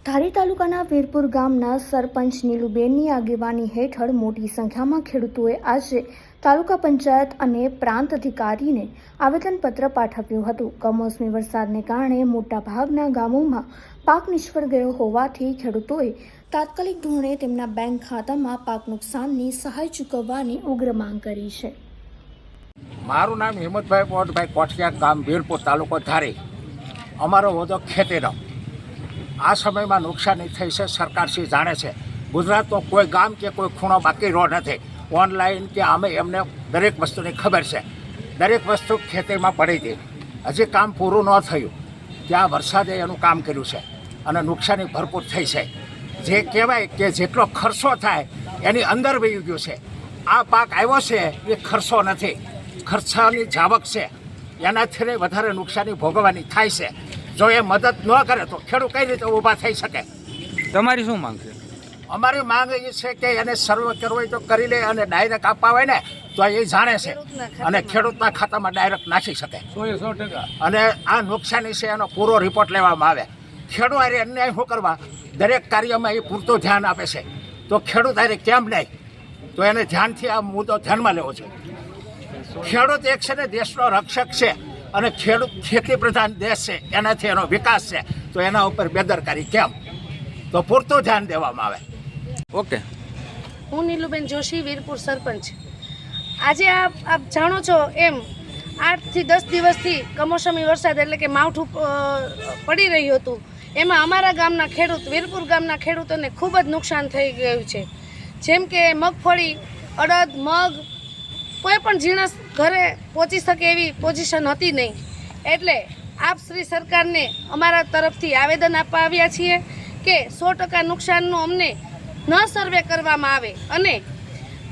ધારી તાલુકાના વીરપુર ગામના સરપંચ નીલુબેનની આગેવાની હેઠળ મોટી સંખ્યામાં ખેડૂતોએ આજે તાલુકા પંચાયત અને પ્રાંત અધિકારીને આવેદનપત્ર પાઠવ્યું હતું। કમોસમી વરસાદને કારણે મોટાભાગના ગામોમાં પાક નિષ્ફળ ગયો હોવાથી ખેડૂતોએ તાત્કાલિક ધોરણે તેમના બેંક ખાતામાં પાક નુકસાનની સહાય ચૂકવવાની ઉગ્ર માંગ કરી છે। મારું નામ હિંમતભાઈ પોટભાઈ કોઠિયા, ગામ વીરપુર, તાલુકો ધારી। અમારો હોદ્દો ખેતીનો। આ સમયમાં નુકસાની થઈ છે, સરકારશ્રી જાણે છે। ગુજરાતનો કોઈ ગામ કે કોઈ ખૂણો બાકી રહ્યો નથી। ઓનલાઈન કે આમે એમને દરેક વસ્તુની ખબર છે। દરેક વસ્તુ ખેતીમાં પડી હતી, હજી કામ પૂરું ન થયું ત્યાં વરસાદે એનું કામ કર્યું છે અને નુકસાની ભરપૂર થઈ છે। જે કહેવાય કે જેટલો ખર્ચો થાય એની અંદર વહી ગયું છે। આ પાક આવ્યો છે એ ખર્ચો નથી, ખર્ચાની જાવક છે, એનાથી વધારે નુકસાની ભોગવવાની થાય છે। જો એ મદદ ન કરે તો ખેડૂત કઈ રીતે ઊભા થઈ શકે? તમારી શું માંગ છે? અમારી માંગ એ છે કે એને સર્વે કરવો હોય તો કરી લે અને ડાયરેક્ટ આપવા હોય ને તો એ જાણે છે અને ખેડૂતના ખાતામાં ડાયરેક્ટ નાખી શકે। 100% અને આ નુકસાની છે એનો પૂરો રિપોર્ટ લેવામાં આવે। ખેડૂત આરે અન્યાય શું કરવા? દરેક કાર્યમાં એ પૂરતું ધ્યાન આપે છે, તો ખેડૂત આરે કેમ નહીં? તો એને ધ્યાનથી આ મુદ્દો ધ્યાનમાં લેવો છે। ખેડૂત એક છે ને દેશનો રક્ષક છે અને ખેડૂત ખેતી પ્રધાન દેશ છે, એનાથી એનો વિકાસ છે, તો એના ઉપર બેદરકારી કેમ? તો પૂરતું ધ્યાન દેવામાં આવે। ઓકે, હું નીલુબેન જોશી, વીરપુર સરપંચ। આજે આપ જાણો છો એમ 8 થી 10 દિવસથી કમોસમી વરસાદ એટલે કે માવઠું પડી રહ્યું હતું। એમાં અમારા ગામના ખેડૂત, વીરપુર ગામના ખેડૂતોને ખૂબ જ નુકસાન થઈ ગયું છે। જેમ કે મગફળી, અડદ, મગ, કોઈ પણ જીણસ ઘરે પહોંચી શકે એવી પોઝિશન હતી નહીં। એટલે આપ શ્રી સરકારને અમારા તરફથી આવેદન આપવા આવ્યા છીએ કે 100% નુકસાનનું અમને ન સર્વે કરવામાં આવે અને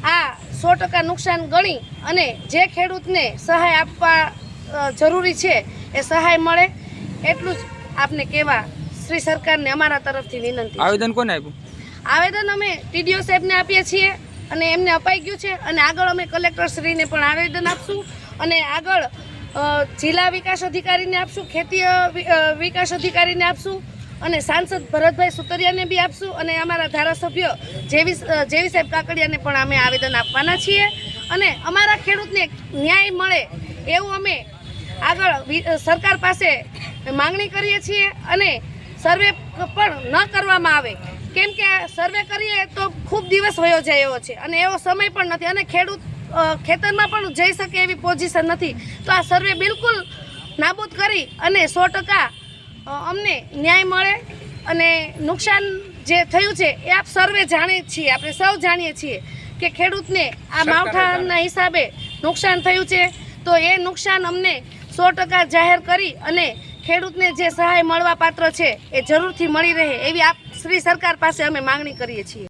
આ 100% નુકસાન ગણી અને જે ખેડૂતને સહાય આપવા જરૂરી છે એ સહાય મળે, એટલું જ આપને કહેવા શ્રી સરકારને અમારા તરફથી વિનંતી। આવેદન કોને આપ્યું? આવેદન અમે ટીડીઓ સાહેબને આપીએ છીએ અને એમને અપાઈ ગયું છે અને આગળ અમે કલેક્ટરશ્રીને પણ આવેદન આપશું અને આગળ જિલ્લા વિકાસ અધિકારીને આપશું, ખેતી વિકાસ અધિકારીને આપશું અને સાંસદ ભરતભાઈ સુતરિયાને બી આપશું અને અમારા ધારાસભ્ય જેવી સાહેબ કાકડિયાને પણ અમે આવેદન આપવાના છીએ અને અમારા ખેડૂતને ન્યાય મળે એવું અમે આગળ સરકાર પાસે માંગણી કરીએ છીએ અને સર્વે પણ ન કરવામાં આવે, કેમ કે સર્વે કરીએ તો ખૂબ દિવસ વયો જાય એવો છે અને એવો સમય પણ નથી અને ખેડૂત ખેતરમાં પણ જઈ શકે એવી પોઝિશન નથી। તો આ સર્વે બિલકુલ નાબૂદ કરી અને 100% અમને ન્યાય મળે અને નુકસાન જે થયું છે એ આપ સર્વે જાણીએ છીએ, આપણે સૌ જાણીએ છીએ કે ખેડૂતને આ માવઠાના હિસાબે નુકસાન થયું છે, તો એ નુકસાન અમને 100% જાહેર કરી અને ખેડૂતને જે સહાય મળવા પાત્ર છે એ જરૂરથી મળી રહે એવી આપ શ્રી સરકાર પાસે અમે માંગણી કરીએ છીએ।